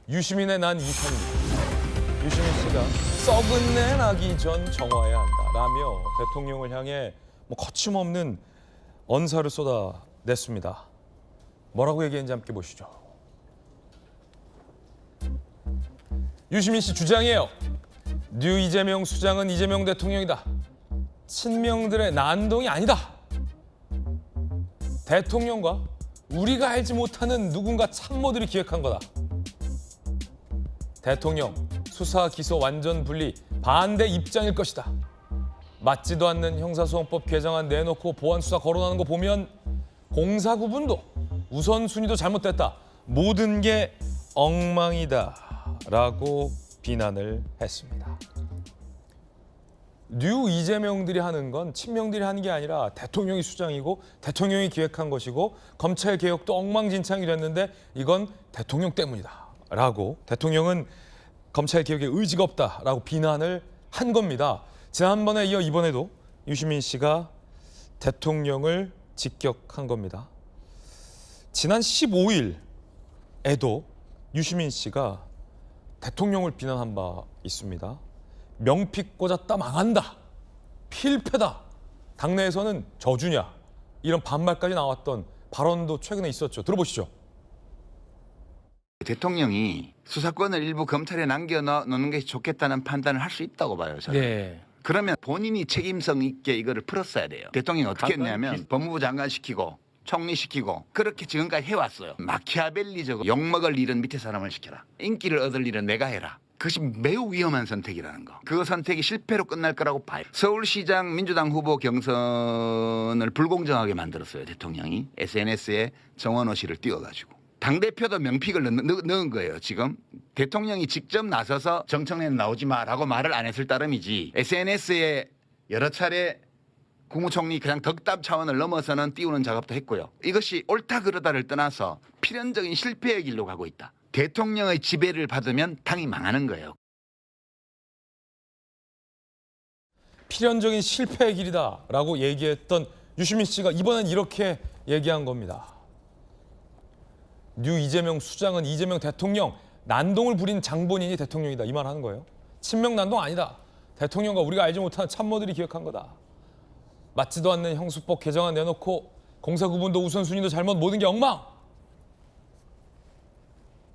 유시민의 난 2탄입니다. 유시민 씨가 썩은 내 나기 전 정화해야 한다라며 대통령을 향해 거침없는 언사를 쏟아냈습니다. 뭐라고 얘기했는지 함께 보시죠. 유시민 씨 주장이에요. 뉴 이재명 수장은 이재명 대통령이다. 친명들의 난동이 아니다. 대통령과 우리가 알지 못하는 누군가 참모들이 기획한 거다. 대통령 수사 기소 완전 분리 반대 입장일 것이다. 맞지도 않는 형사소송법 개정안 내놓고 보안 수사 거론하는 거 보면 공사 구분도 우선순위도 잘못됐다. 모든 게 엉망이다 라고 비난을 했습니다. 뉴 이재명들이 하는 건 친명들이 하는 게 아니라 대통령이 수장이고 대통령이 기획한 것이고 검찰 개혁도 엉망진창이 됐는데 이건 대통령 때문이다 라고 대통령은 검찰 개혁에 의지가 없다 라고 비난을 한 겁니다. 지난번에 이어 이번에도 유시민 씨가 대통령을 직격한 겁니다. 지난 15일에도 유시민 씨가 대통령을 비난한 바 있습니다. 명픽 꽂았다 망한다. 필패다. 당내에서는 저주냐. 이런 반발까지 나왔던 발언도 최근에 있었죠. 들어보시죠. 대통령이 수사권을 일부 검찰에 남겨놓는 게 좋겠다는 판단을 할 수 있다고 봐요. 저는. 네. 그러면 본인이 책임성 있게 이거를 풀었어야 돼요. 대통령이 어떻게 했냐면 법무부 장관 시키고 총리 시키고 그렇게 지금까지 해왔어요. 마키아벨리적으로 욕먹을 일은 밑에 사람을 시켜라. 인기를 얻을 일은 내가 해라. 그것이 매우 위험한 선택이라는 거. 그 선택이 실패로 끝날 거라고 봐요. 서울시장 민주당 후보 경선을 불공정하게 만들었어요. 대통령이 SNS에 정원호 씨를 띄워가지고. 당대표도 명픽을 넣은 거예요. 지금 대통령이 직접 나서서 정청래는 나오지 마라고 말을 안 했을 따름이지 SNS에 여러 차례 국무총리 그냥 덕담 차원을 넘어서는 띄우는 작업도 했고요. 이것이 옳다 그르다를 떠나서 필연적인 실패의 길로 가고 있다. 대통령의 지배를 받으면 당이 망하는 거예요. 필연적인 실패의 길이다라고 얘기했던 유시민 씨가 이번엔 이렇게 얘기한 겁니다. 뉴 이재명 수장은 이재명 대통령 난동을 부린 장본인이 대통령이다. 이 말 하는 거예요. 친명 난동 아니다. 대통령과 우리가 알지 못하는 참모들이 기획한 거다. 맞지도 않는 형수법 개정안 내놓고 공사 구분도 우선순위도 잘못 모든 게 엉망.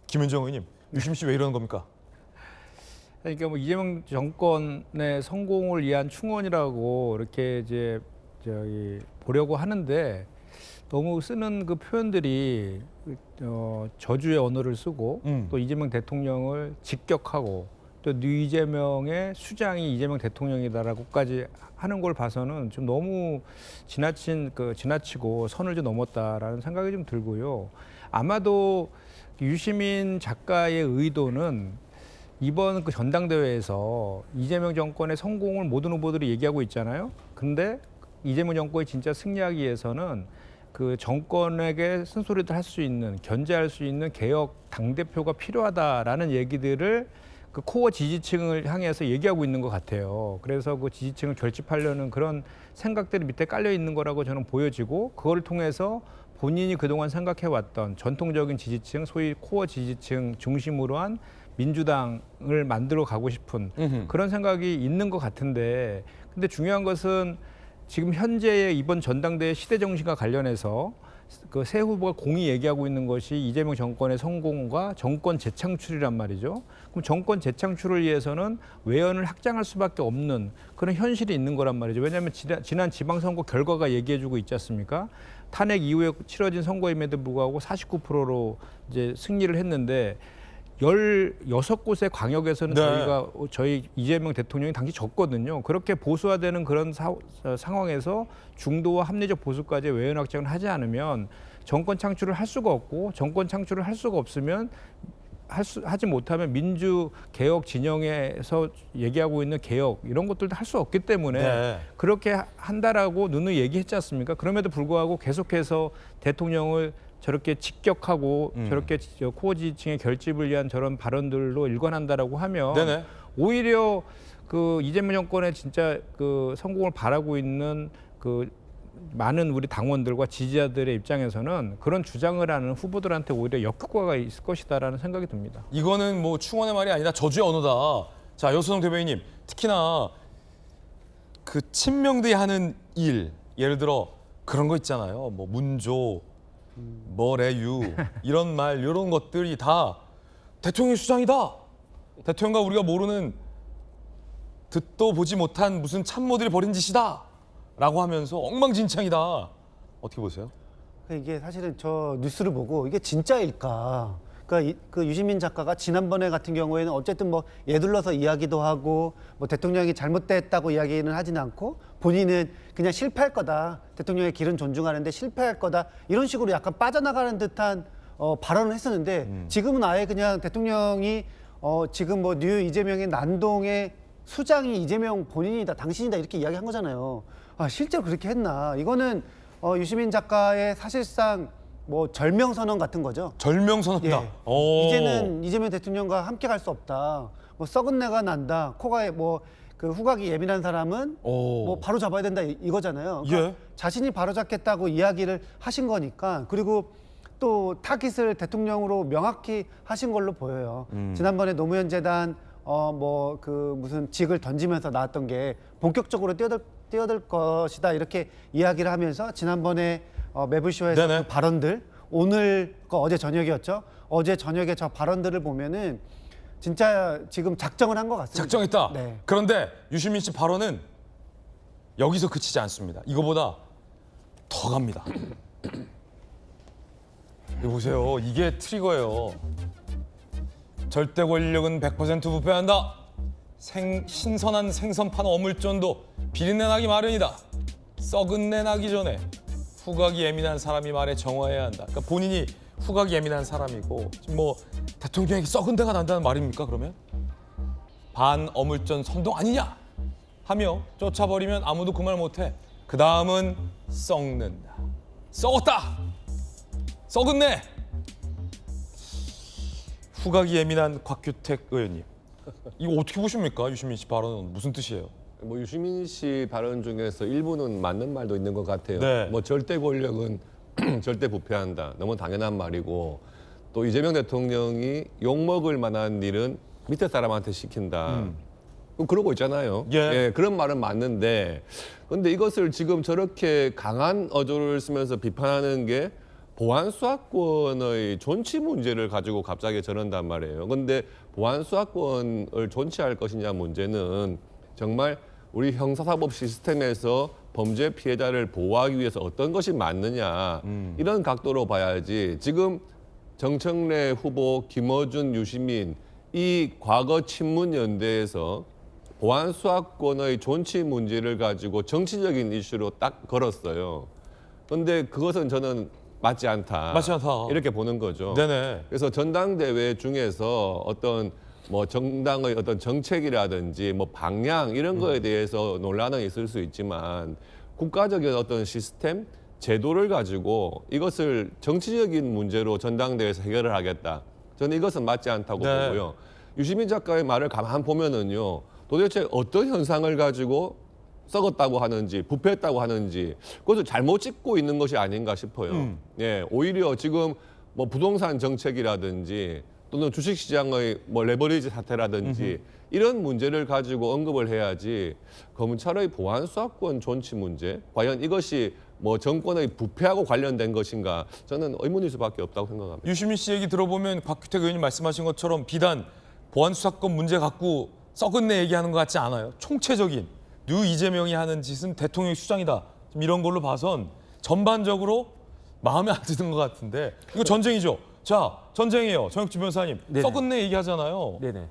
김윤정 의원님, 유시민 씨 왜 이러는 겁니까? 그러니까 이재명 정권의 성공을 위한 충원이라고 이렇게 이제 보려고 하는데 너무 쓰는 그 표현들이 저주의 언어를 쓰고 또 이재명 대통령을 직격하고 또 뉴 이재명의 수장이 이재명 대통령이다라고까지 하는 걸 봐서는 좀 너무 지나치고 선을 좀 넘었다라는 생각이 좀 들고요. 아마도 유시민 작가의 의도는 이번 그 전당대회에서 이재명 정권의 성공을 모든 후보들이 얘기하고 있잖아요. 근데 이재명 정권이 진짜 승리하기 위해서는 그 정권에게 쓴소리를 할 수 있는, 견제할 수 있는 개혁 당대표가 필요하다라는 얘기들을 그 코어 지지층을 향해서 얘기하고 있는 것 같아요. 그래서 그 지지층을 결집하려는 그런 생각들이 밑에 깔려 있는 거라고 저는 보여지고 그걸 통해서 본인이 그동안 생각해왔던 전통적인 지지층, 소위 코어 지지층 중심으로 한 민주당을 만들어 가고 싶은 그런 생각이 있는 것 같은데 근데 중요한 것은 지금 현재의 이번 전당대회 시대 정신과 관련해서 그 새 후보가 공히 얘기하고 있는 것이 이재명 정권의 성공과 정권 재창출이란 말이죠. 그럼 정권 재창출을 위해서는 외연을 확장할 수밖에 없는 그런 현실이 있는 거란 말이죠. 왜냐하면 지난 지방선거 결과가 얘기해주고 있지 않습니까? 탄핵 이후에 치러진 선거임에도 불구하고 49%로 이제 승리를 했는데 16곳의 광역에서는 네. 저희 이재명 대통령이 당시 졌거든요. 그렇게 보수화되는 그런 상황에서 중도와 합리적 보수까지 외연 확장을 하지 않으면 정권 창출을 할 수가 없고 정권 창출을 할 수가 없으면 하지 못하면 민주 개혁 진영에서 얘기하고 있는 개혁 이런 것들도 할 수 없기 때문에 네. 그렇게 한다라고 누누이 얘기했지 않습니까? 그럼에도 불구하고 계속해서 대통령을 저렇게 직격하고 저렇게 코어 지지층의 결집을 위한 저런 발언들로 일관한다라고 하면 네네. 오히려 그 이재명 정권의 진짜 그 성공을 바라고 있는 그 많은 우리 당원들과 지지자들의 입장에서는 그런 주장을 하는 후보들한테 오히려 역효과가 있을 것이다라는 생각이 듭니다. 이거는 뭐 충원의 말이 아니라 저주의 언어다. 자, 여수동 대변인님, 특히나 그 친명들이 하는 일, 예를 들어 그런 거 있잖아요. 뭐 문조, 뭐래유 이런 말, 이런 것들이 다 대통령의 수장이다. 대통령과 우리가 모르는 듣도 보지 못한 무슨 참모들이 벌인 짓이다. 라고 하면서 엉망진창이다. 어떻게 보세요? 이게 사실은 저 뉴스를 보고 이게 진짜일까? 그러니까 그 유시민 작가가 지난번에 같은 경우에는 어쨌든 뭐 예둘러서 이야기도 하고 뭐 대통령이 잘못됐다고 이야기는 하진 않고 본인은 그냥 실패할 거다. 대통령의 길은 존중하는데 실패할 거다. 이런 식으로 약간 빠져나가는 듯한 발언을 했었는데 지금은 아예 그냥 대통령이 지금 뭐 뉴 이재명의 난동의 수장이 이재명 본인이다, 당신이다 이렇게 이야기한 거잖아요. 아, 실제로 그렇게 했나? 이거는 유시민 작가의 사실상 뭐 절명선언 같은 거죠. 절명선언이다. 예. 오. 이제는 이재명 대통령과 함께 갈 수 없다. 뭐 썩은 내가 난다. 코가 뭐 그 후각이 예민한 사람은 오. 뭐 바로 잡아야 된다 이거잖아요. 그러니까 예. 자신이 바로 잡겠다고 이야기를 하신 거니까. 그리고 또 타깃을 대통령으로 명확히 하신 걸로 보여요. 지난번에 노무현 재단 뭐 그 무슨 직을 던지면서 나왔던 게 본격적으로 뛰어들 것이다 이렇게 이야기를 하면서 지난번에 매불쇼에서 네네. 그 발언들 오늘 어제 저녁이었죠. 어제 저녁에 저 발언들을 보면은 진짜 지금 작정을 한 것 같습니다. 작정했다. 네. 그런데 유시민 씨 발언은 여기서 그치지 않습니다. 이거보다 더 갑니다. 이거 보세요. 이게 트리거예요. 절대 권력은 100% 부패한다. 신선한 생선판 어물전도 비린내 나기 마련이다. 썩은 내 나기 전에 후각이 예민한 사람이 말에 정화해야 한다. 그러니까 본인이 후각이 예민한 사람이고 지금 뭐 대통령에게 썩은 데가 난다는 말입니까? 그러면 반 어물전 선동 아니냐 하며 쫓아버리면 아무도 그 말 못해. 그 다음은 썩는다. 썩었다. 썩은 내. 후각이 예민한 곽규택 의원님. 이거 어떻게 보십니까? 유시민 씨 발언은 무슨 뜻이에요? 뭐 유시민 씨 발언 중에서 일부는 맞는 말도 있는 것 같아요. 네. 뭐 절대 권력은 절대 부패한다. 너무 당연한 말이고 또 이재명 대통령이 욕먹을 만한 일은 밑에 사람한테 시킨다. 그러고 있잖아요. 예. 그런 말은 맞는데 근데 이것을 지금 저렇게 강한 어조를 쓰면서 비판하는 게 보안 수사권의 존치 문제를 가지고 갑자기 저런단 말이에요. 근데 보안 수사권을 존치할 것이냐 문제는 정말 우리 형사사법 시스템에서 범죄 피해자를 보호하기 위해서 어떤 것이 맞느냐 이런 각도로 봐야지 지금 정청래 후보, 김어준, 유시민 이 과거 친문연대에서 보안 수사권의 존치 문제를 가지고 정치적인 이슈로 딱 걸었어요. 그런데 그것은 저는 맞지 않다. 맞지 않다. 이렇게 보는 거죠. 네네. 그래서 전당대회 중에서 어떤 뭐 정당의 어떤 정책이라든지 뭐 방향 이런 거에 대해서 논란은 있을 수 있지만 국가적인 어떤 시스템, 제도를 가지고 이것을 정치적인 문제로 전당대회에서 해결을 하겠다. 저는 이것은 맞지 않다고 네. 보고요. 유시민 작가의 말을 가만 보면은요. 도대체 어떤 현상을 가지고 썩었다고 하는지 부패했다고 하는지 그것을 잘못 짚고 있는 것이 아닌가 싶어요. 예, 오히려 지금 뭐 부동산 정책이라든지 또는 주식시장의 뭐 레버리지 사태라든지 이런 문제를 가지고 언급을 해야지 검찰의 보안 수사권 존치 문제 과연 이것이 뭐 정권의 부패하고 관련된 것인가 저는 의문일 수밖에 없다고 생각합니다. 유시민 씨 얘기 들어보면 곽규택 의원님 말씀하신 것처럼 비단 보안 수사권 문제 갖고 썩은 내 얘기하는 것 같지 않아요. 총체적인 뉴 이재명이 하는 짓은 대통령의 수장이다. 좀 이런 걸로 봐선 전반적으로 마음에 안 드는 것 같은데 이거 전쟁이죠. 자, 전쟁이에요. 정혁주 변호사님. 네네. 썩은 내 얘기하잖아요. 네네.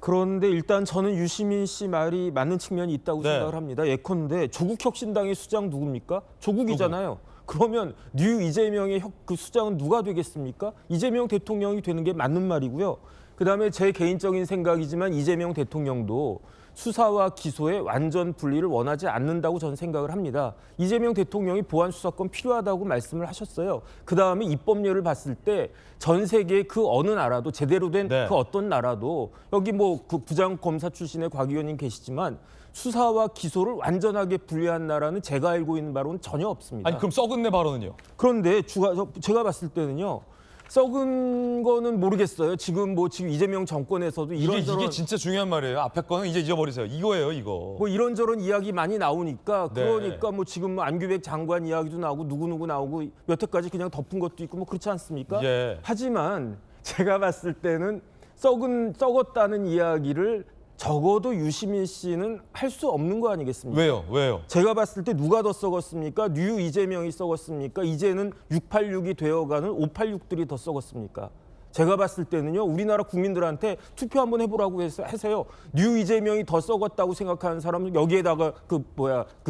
그런데 일단 저는 유시민 씨 말이 맞는 측면이 있다고 네. 생각을 합니다. 예컨대 조국혁신당의 수장 누굽니까? 조국이잖아요. 그러면 뉴 이재명의 그 수장은 누가 되겠습니까? 이재명 대통령이 되는 게 맞는 말이고요. 그다음에 제 개인적인 생각이지만 이재명 대통령도 수사와 기소의 완전 분리를 원하지 않는다고 저는 생각을 합니다. 이재명 대통령이 보안 수사권 필요하다고 말씀을 하셨어요. 그다음에 입법률을 봤을 때 전 세계 그 어느 나라도 제대로 된 네. 그 어떤 나라도 여기 뭐 그 부장검사 출신의 곽 의원님 계시지만 수사와 기소를 완전하게 분리한 나라는 제가 알고 있는 바로는 전혀 없습니다. 아니 그럼 썩은 내 발언은요? 그런데 제가 봤을 때는요. 썩은 거는 모르겠어요. 지금 이재명 정권에서도 이런저런 이게 진짜 중요한 말이에요. 앞에 거는 이제 잊어버리세요. 이거예요, 이거. 뭐 이런저런 이야기 많이 나오니까 네. 그러니까 뭐 지금 뭐 안규백 장관 이야기도 나오고 누구누구 나오고 여태까지 그냥 덮은 것도 있고 뭐 그렇지 않습니까? 예. 하지만 제가 봤을 때는 썩었다는 이야기를 적어도 유시민 씨는 할 수 없는 거 아니겠습니까? 왜요? 왜요? 제가 봤을 때 누가 더 썩었습니까? 뉴 이재명이 썩었습니까? 이제는 686이 되어가는 586들이 더 썩었습니까? 제가 봤을 때는요. 우리나라 국민들한테 투표 한번 해보라고 해서요. 뉴 이재명이 더 썩었다고 생각하는 사람은 여기에다가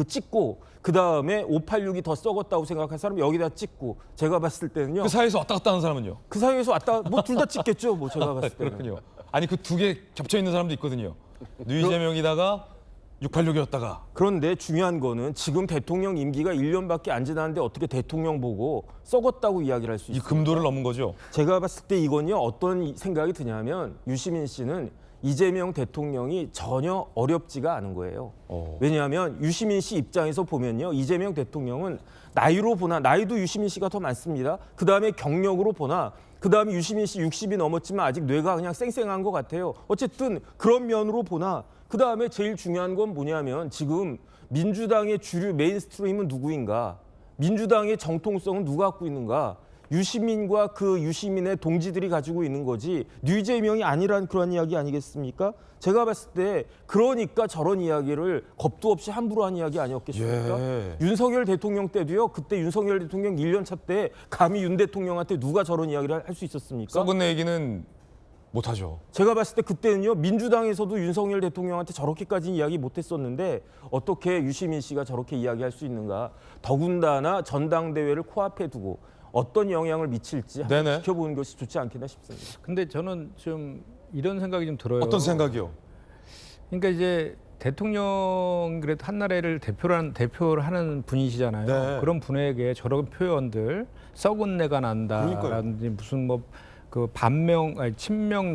찍고 그다음에 586이 더 썩었다고 생각하는 사람은 여기다 찍고 제가 봤을 때는요. 그 사이에서 왔다 갔다 하는 사람은요? 그 사이에서 왔다 뭐 둘 다 찍겠죠. 뭐 제가 봤을 때는. 그렇군요. 아니 그 두 개 겹쳐 있는 사람도 있거든요. 뉴이재명이다가 686이었다가. 그런데 중요한 거는 지금 대통령 임기가 1년밖에 안 지났는데 어떻게 대통령 보고 썩었다고 이야기를 할 수 이 있어요? 금도를 넘은 거죠. 제가 봤을 때 이건요. 어떤 생각이 드냐면 유시민 씨는 이재명 대통령이 전혀 어렵지가 않은 거예요. 왜냐하면 유시민 씨 입장에서 보면요. 이재명 대통령은 나이로 보나 나이도 유시민 씨가 더 많습니다. 그다음에 경력으로 보나 그다음에 유시민 씨 60이 넘었지만 아직 뇌가 그냥 쌩쌩한 것 같아요. 어쨌든 그런 면으로 보나 그다음에 제일 중요한 건 뭐냐면 지금 민주당의 주류 메인스트림은 누구인가? 민주당의 정통성은 누가 갖고 있는가? 유시민과 그 유시민의 동지들이 가지고 있는 거지 뉴이재명이 아니란 그런 이야기 아니겠습니까? 제가 봤을 때 그러니까 저런 이야기를 겁도 없이 함부로 한 이야기 아니었겠습니까? 예. 윤석열 대통령 때도요. 그때 윤석열 대통령 1년 차 때 감히 윤 대통령한테 누가 저런 이야기를 할 수 있었습니까? 썩은 내 얘기는 못하죠. 제가 봤을 때 그때는요. 민주당에서도 윤석열 대통령한테 저렇게까지 이야기 못했었는데 어떻게 유시민 씨가 저렇게 이야기할 수 있는가? 더군다나 전당대회를 코앞에 두고 어떤 영향을 미칠지 한번 네네. 지켜보는 것이 좋지 않겠나 싶습니다. 근데 저는 좀 이런 생각이 좀 들어요. 어떤 생각이요? 그러니까 이제 대통령 그래도 한 나라를 대표를 하는 분이시잖아요. 네. 그런 분에게 저런 표현들 썩은 내가 난다라든지 무슨 뭐 그 친명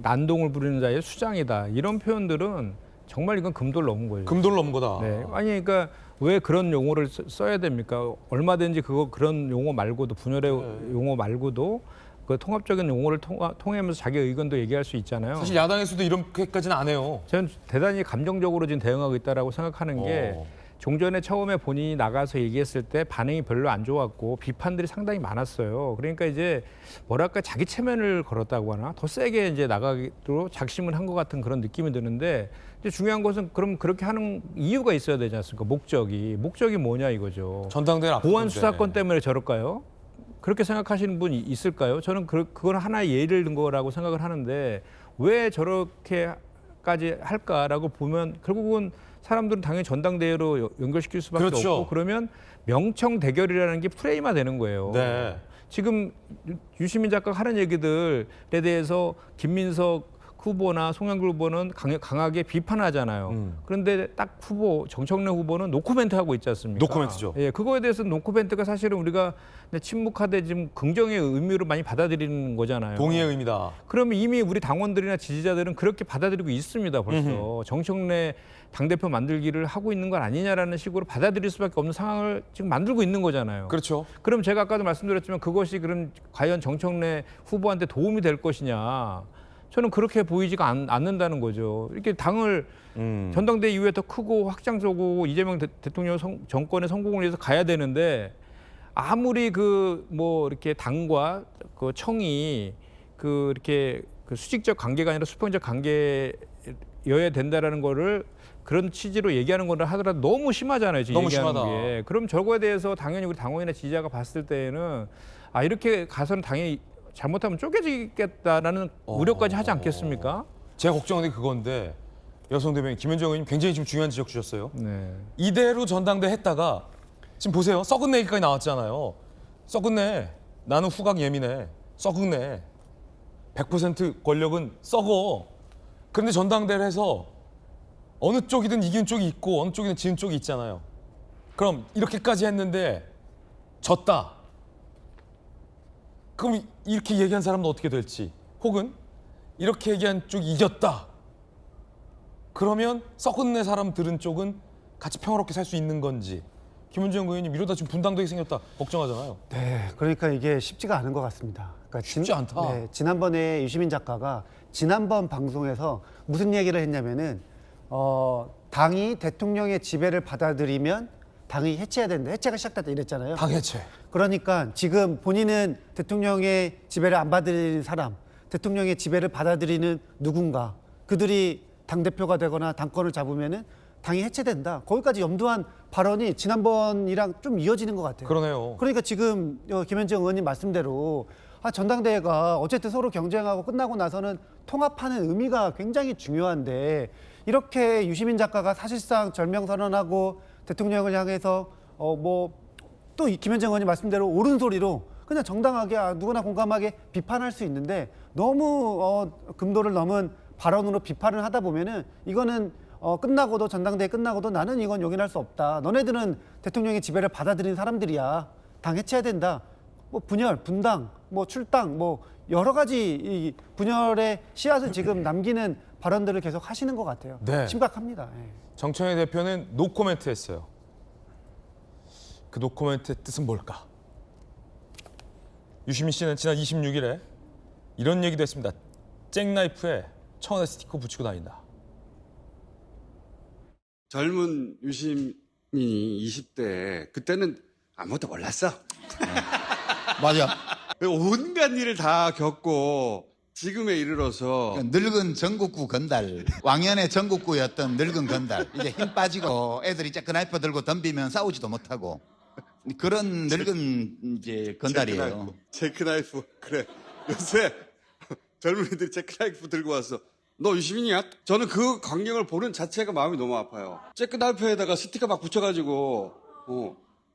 난동을 부리는 자의 수장이다 이런 표현들은 정말 이건 금도를 넘은 거예요. 금도를 넘은 거다. 네. 아니 그러니까 왜 그런 용어를 써야 됩니까? 얼마든지 그런 용어 말고도 분열의 용어 말고도 그 통합적인 용어를 통하면서 자기 의견도 얘기할 수 있잖아요. 사실 야당에서도 이렇게까지는 안 해요. 저는 대단히 감정적으로 지금 대응하고 있다라고 생각하는 게 종전에 처음에 본인이 나가서 얘기했을 때 반응이 별로 안 좋았고 비판들이 상당히 많았어요. 그러니까 이제 뭐랄까 자기 체면을 걸었다고 하나 더 세게 이제 나가기로 작심을 한 것 같은 그런 느낌이 드는데 이제 중요한 것은 그럼 그렇게 하는 이유가 있어야 되지 않습니까? 목적이 뭐냐 이거죠. 전당대회 보안 수사권 때문에 저럴까요? 그렇게 생각하시는 분이 있을까요? 저는 그건 하나의 예를 든 거라고 생각을 하는데 왜 저렇게까지 할까라고 보면 결국은 사람들은 당연히 전당대회로 연결시킬 수밖에 그렇죠. 없고 그러면 명청 대결이라는 게 프레임화 되는 거예요. 네. 지금 유시민 작가가 하는 얘기들에 대해서 김민석 후보나 송영길 후보는 강하게 비판하잖아요. 그런데 딱 정청래 후보는 노코멘트 하고 있지 않습니까? 노코멘트죠. 예, 그거에 대해서 노코멘트가 사실은 우리가 침묵하되 지금 긍정의 의미로 많이 받아들이는 거잖아요. 동의의 의미다. 그러면 이미 우리 당원들이나 지지자들은 그렇게 받아들이고 있습니다. 벌써 정청래 당대표 만들기를 하고 있는 건 아니냐라는 식으로 받아들일 수밖에 없는 상황을 지금 만들고 있는 거잖아요. 그렇죠. 그럼 제가 아까도 말씀드렸지만 그것이 그럼 과연 정청래 후보한테 도움이 될 것이냐. 저는 그렇게 보이지가 않는다는 거죠. 이렇게 당을 전당대회 이후에 더 크고 확장적으로 이재명 대통령 정권의 성공을 위해서 가야 되는데 아무리 이렇게 당과 그 청이 이렇게 수직적 관계가 아니라 수평적 관계여야 된다라는 거를 그런 취지로 얘기하는 거를 하더라도 너무 심하잖아요. 지금 너무 얘기하는 심하다. 게. 그럼 저거에 대해서 당연히 우리 당원이나 지지자가 봤을 때는 이렇게 가서는 당연히 잘못하면 쪼개지겠다라는 우려까지 하지 않겠습니까? 제가 걱정하는 게 그건데 여성 대변인 김현정 의원님 굉장히 지금 중요한 지적 주셨어요. 네. 이대로 전당대 했다가 지금 보세요. 썩은 내 얘기까지 나왔잖아요. 썩은 내. 나는 후각 예민해. 썩은 내. 100% 권력은 썩어. 그런데 전당대를 해서 어느 쪽이든 이긴 쪽이 있고 어느 쪽이든 지는 쪽이 있잖아요. 그럼 이렇게까지 했는데 졌다. 그럼 이렇게 얘기한 사람도 어떻게 될지, 혹은 이렇게 얘기한 쪽이 이겼다. 그러면 썩은 사람 들은 쪽은 같이 평화롭게 살 수 있는 건지. 김은정 의원님 이러다 지금 분당되게 생겼다 걱정하잖아요. 네, 그러니까 이게 쉽지가 않은 것 같습니다. 그러니까 쉽지 않다. 네, 지난번에 유시민 작가가 지난번 방송에서 무슨 얘기를 했냐면은 당이 대통령의 지배를 받아들이면 당이 해체해야 된다. 해체가 시작됐다 이랬잖아요. 당 해체. 그러니까 지금 본인은 대통령의 지배를 안 받아들이는 사람, 대통령의 지배를 받아들이는 누군가, 그들이 당대표가 되거나 당권을 잡으면은 당이 해체된다. 거기까지 염두한 발언이 지난번이랑 좀 이어지는 것 같아요. 그러네요. 그러니까 지금 김현정 의원님 말씀대로 전당대회가 어쨌든 서로 경쟁하고 끝나고 나서는 통합하는 의미가 굉장히 중요한데, 이렇게 유시민 작가가 사실상 절명선언하고 대통령을 향해서 또 김현정 의원님 말씀대로 옳은 소리로 그냥 정당하게 누구나 공감하게 비판할 수 있는데, 너무 금도를 넘은 발언으로 비판을 하다 보면은 이거는 끝나고도, 전당대회 끝나고도 나는 이건 용인할 수 없다. 너네들은 대통령의 지배를 받아들인 사람들이야. 당 해체해야 된다. 분열, 분당, 출당, 여러 가지 이 분열의 씨앗을 지금 남기는 발언들을 계속 하시는 것 같아요. 네. 심각합니다. 예. 정청래 대표는 노코멘트 했어요. 그 노코멘트의 뜻은 뭘까? 유시민 씨는 지난 26일에 이런 얘기도 했습니다. 잭나이프에 청와대 스티커 붙이고 다닌다. 젊은 유시민이 20대 그때는 아무것도 몰랐어. 맞아. 온갖 일을 다 겪고 지금에 이르러서 늙은 전국구 건달, 왕년의 전국구였던 늙은 건달. 이제 힘 빠지고 애들이 잭나이프 들고 덤비면 싸우지도 못하고 그런 늙은 이제 건달이에요. 제크나이프. 그래. 요새 젊은이들이 제크나이프 들고 와서 너 유시민이야? 저는 그 광경을 보는 자체가 마음이 너무 아파요. 제크나이프에다가 스티커 막 붙여가지고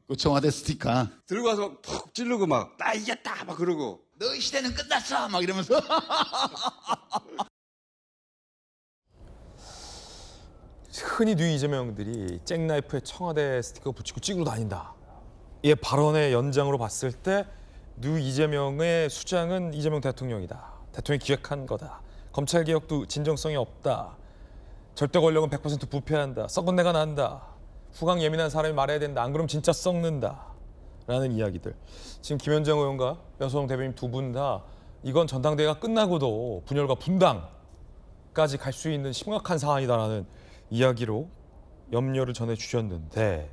그 청와대 스티커. 들고 와서 푹 찌르고 막 나 이겼다 막 그러고 너희 시대는 끝났어 막 이러면서. 흔히 뉴 이재명들이 잭나이프에 청와대 스티커 붙이고 찍으러 다닌다. 이 발언의 연장으로 봤을 때 뉴 이재명의 수장은 이재명 대통령이다. 대통령이 기획한 거다. 검찰 개혁도 진정성이 없다. 절대 권력은 100% 부패한다. 썩은 내가 난다. 후광 예민한 사람이 말해야 된다. 안 그러면 진짜 썩는다. 라는 이야기들. 지금 김현정 의원과 연소영 대변인 두 분 다 이건 전당대회가 끝나고도 분열과 분당까지 갈 수 있는 심각한 상황이다라는 이야기로 염려를 전해주셨는데,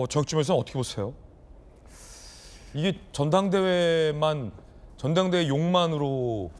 정치면서 어떻게 보세요? 이게 전당대회 욕만으로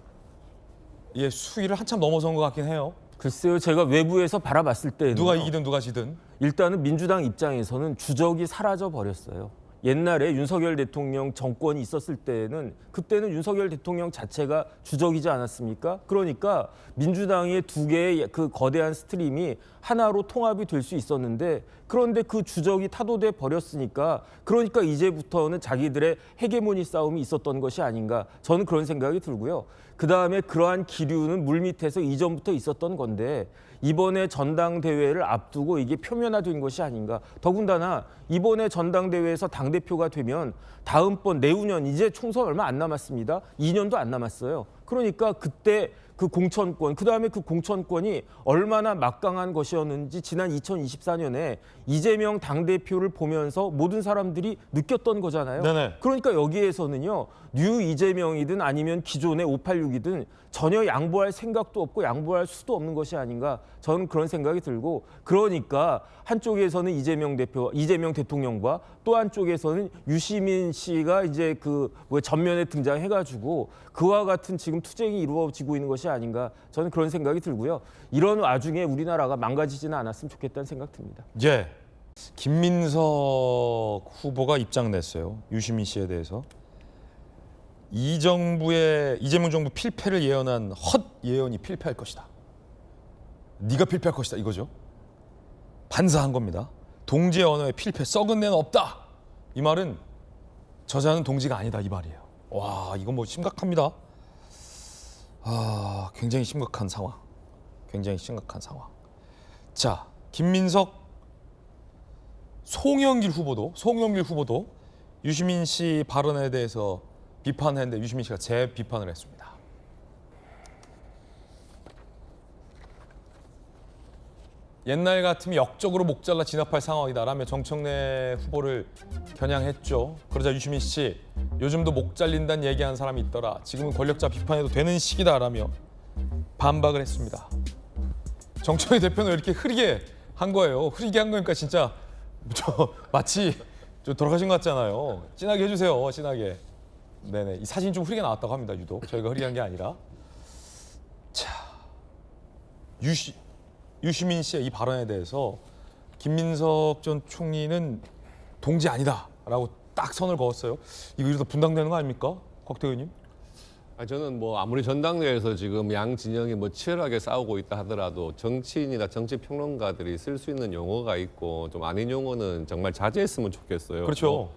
수위를 한참 넘어선 것 같긴 해요. 글쎄요, 제가 외부에서 바라봤을 때는 누가 이기든 누가 지든. 일단은 민주당 입장에서는 주적이 사라져 버렸어요. 옛날에 윤석열 대통령 정권이 있었을 때는 그때는 윤석열 대통령 자체가 주적이지 않았습니까? 그러니까 민주당의 두 개의 그 거대한 스트림이 하나로 통합이 될 수 있었는데, 그런데 그 주적이 타도돼 버렸으니까, 그러니까 이제부터는 자기들의 헤게모니 싸움이 있었던 것이 아닌가, 저는 그런 생각이 들고요. 그다음에 그러한 기류는 물밑에서 이전부터 있었던 건데 이번에 전당대회를 앞두고 이게 표면화된 것이 아닌가. 더군다나 이번에 전당대회에서 당대표가 되면 다음번 내후년 이제 총선 얼마 안 남았습니다. 2년도 안 남았어요. 그러니까 그때 그 공천권, 그다음에 그 공천권이 얼마나 막강한 것이었는지 지난 2024년에 이재명 당대표를 보면서 모든 사람들이 느꼈던 거잖아요. 네네. 그러니까 여기에서는요, 뉴 이재명이든 아니면 기존의 586이든 전혀 양보할 생각도 없고 양보할 수도 없는 것이 아닌가, 저는 그런 생각이 들고, 그러니까 한쪽에서는 이재명 대통령과 또 한쪽에서는 유시민 씨가 이제 전면에 등장해가지고 그와 같은 지금 투쟁이 이루어지고 있는 것이 아닌가, 저는 그런 생각이 들고요. 이런 와중에 우리나라가 망가지지는 않았으면 좋겠다는 생각 듭니다. 예. 김민석 후보가 입장 냈어요. 유시민 씨에 대해서. 이재명 정부 필패를 예언한 헛 예언이 필패할 것이다. 네가 필패할 것이다 이거죠. 반사한 겁니다. 동지의 언어에 필패, 썩은 데는 없다. 이 말은 저자는 동지가 아니다 이 말이에요. 와, 이건 심각합니다. 굉장히 심각한 상황. 굉장히 심각한 상황. 자, 김민석, 송영길 후보도 유시민 씨 발언에 대해서 비판했는데 유시민 씨가 재비판을 했습니다. 옛날 같으면 역적으로 목 잘라 진압할 상황이다라며 정청래 후보를 겨냥했죠. 그러자 유시민 씨, 요즘도 목 잘린다는 얘기하는 사람이 있더라. 지금은 권력자 비판해도 되는 시기다라며 반박을 했습니다. 정청래 대표는 이렇게 흐리게 한 거예요. 흐리게 한 거니까 진짜 마치 돌아가신 것 같잖아요. 진하게 해주세요. 진하게. 네네. 이 사진 좀 흐리게 나왔다고 합니다. 유독 저희가 흐리게 한 게 아니라. 자, 유시민 씨의 이 발언에 대해서 김민석 전 총리는 동지 아니다라고 딱 선을 그었어요. 이거 이러다 분당되는 거 아닙니까, 곽태 의원님? 저는 뭐 아무리 전당대회에서 지금 양 진영이 뭐 치열하게 싸우고 있다 하더라도 정치인이나 정치 평론가들이 쓸 수 있는 용어가 있고 좀 아닌 용어는 정말 자제했으면 좋겠어요. 그렇죠. 뭐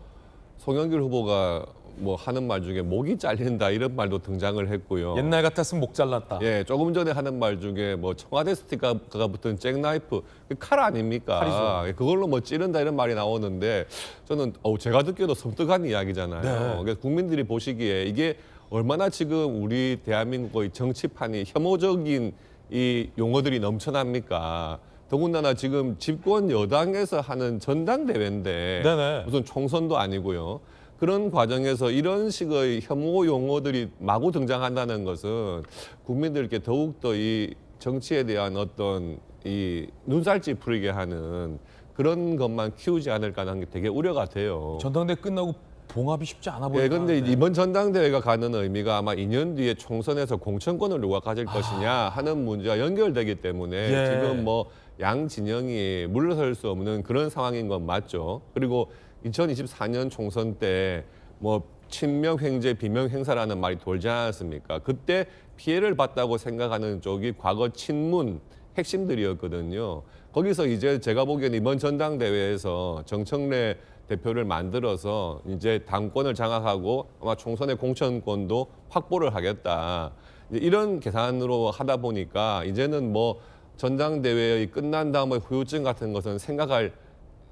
송영길 후보가 뭐 하는 말 중에 목이 잘린다 이런 말도 등장을 했고요. 옛날 같았으면 목 잘랐다. 예, 조금 전에 하는 말 중에 뭐 청와대 스티커가 붙은 잭나이프, 칼 아닙니까? 칼이죠. 예, 그걸로 뭐 찌른다 이런 말이 나오는데 저는 제가 듣기에도 섬뜩한 이야기잖아요. 네. 그래서 국민들이 보시기에 이게 얼마나 지금 우리 대한민국의 정치판이 혐오적인 이 용어들이 넘쳐납니까? 더군다나 지금 집권 여당에서 하는 전당대회인데 네네. 무슨 총선도 아니고요. 그런 과정에서 이런 식의 혐오 용어들이 마구 등장한다는 것은 국민들께 더욱더 이 정치에 대한 어떤 이 눈살 찌푸리게 하는 그런 것만 키우지 않을까 하는 게 되게 우려가 돼요. 전당대회 끝나고 봉합이 쉽지 않아 예, 보입니다. 근데 이번 전당대회가 가는 의미가 아마 2년 뒤에 총선에서 공천권을 누가 가질 것이냐 하는 문제와 연결되기 때문에 예. 지금 뭐 양 진영이 물러설 수 없는 그런 상황인 건 맞죠. 그리고 2024년 총선 때 뭐 친명 횡재 비명 행사라는 말이 돌지 않았습니까? 그때 피해를 봤다고 생각하는 쪽이 과거 친문 핵심들이었거든요. 거기서 이제 제가 보기에는 이번 전당대회에서 정청래 대표를 만들어서 이제 당권을 장악하고 아마 총선의 공천권도 확보를 하겠다. 이런 계산으로 하다 보니까 이제는 뭐 전당대회의 끝난 다음의 후유증 같은 것은 생각할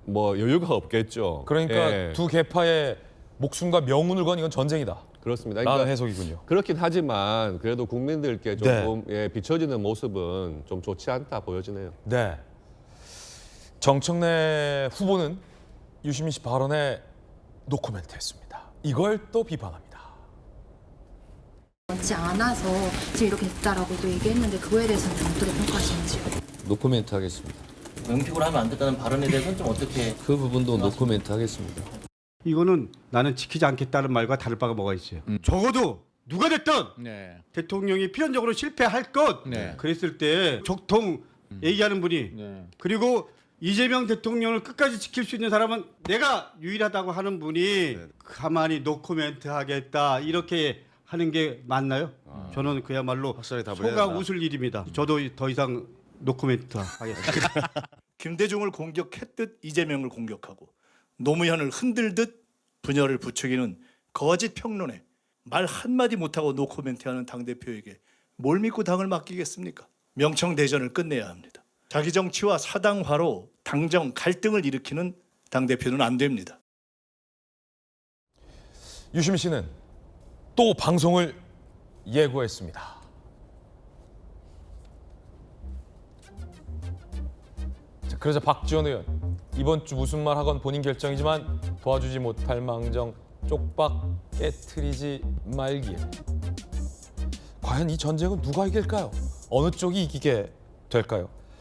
뭐 여유가 없겠죠. 그러니까 예, 두 계파의 목숨과 명운을 건 이건 전쟁이다. 그렇습니다. 라는 그러니까 해석이군요. 그렇긴 하지만 그래도 국민들께 조금 예, 비춰지는 모습은 좀 좋지 않다 보여지네요. 네. 정청래 후보는 유시민 씨 발언에 노코멘트 했습니다. 이걸 또 비판합니다. 원치 않아서 지금 이렇게 됐다라고 또 얘기했는데 그거에 대해서는 어떻게 평가하시는지요? 노코멘트 하겠습니다. 명픽으로 하면 안 된다는 발언에 대해서는 좀 어떻게 그 부분도 노코멘트 하겠습니다. 이거는 나는 지키지 않겠다는 말과 다를 바가 뭐가 있어요. 적어도 누가 됐든 대통령이 필연적으로 실패할 것 그랬을 때 적통 얘기하는 분이 그리고 이재명 대통령을 끝까지 지킬 수 있는 사람은 내가 유일하다고 하는 분이 가만히 노코멘트 하겠다 이렇게 하는 게 맞나요? 저는 그야말로 속아 웃을 일입니다. 저도 더 이상 노코멘트 하겠습니다. 김대중을 공격했듯 이재명을 공격하고 노무현을 흔들듯 분열을 부추기는 거짓 평론에 말 한마디 못하고 노코멘트하는 당대표에게 뭘 믿고 당을 맡기겠습니까? 명청대전을 끝내야 합니다. 자기 정치와 사당화로 당정 갈등을 일으키는 당대표는 안 됩니다. 유시민 씨는 또 방송을 예고했습니다. 자, 그러자 박지원 의원, 이번 주 무슨 말 하건 본인 결정이지만 도와주지 못할 망정 쪽박 깨트리지 말기에. 과연 이 전쟁은 누가 이길까요? 어느 쪽이 이기게 될까요?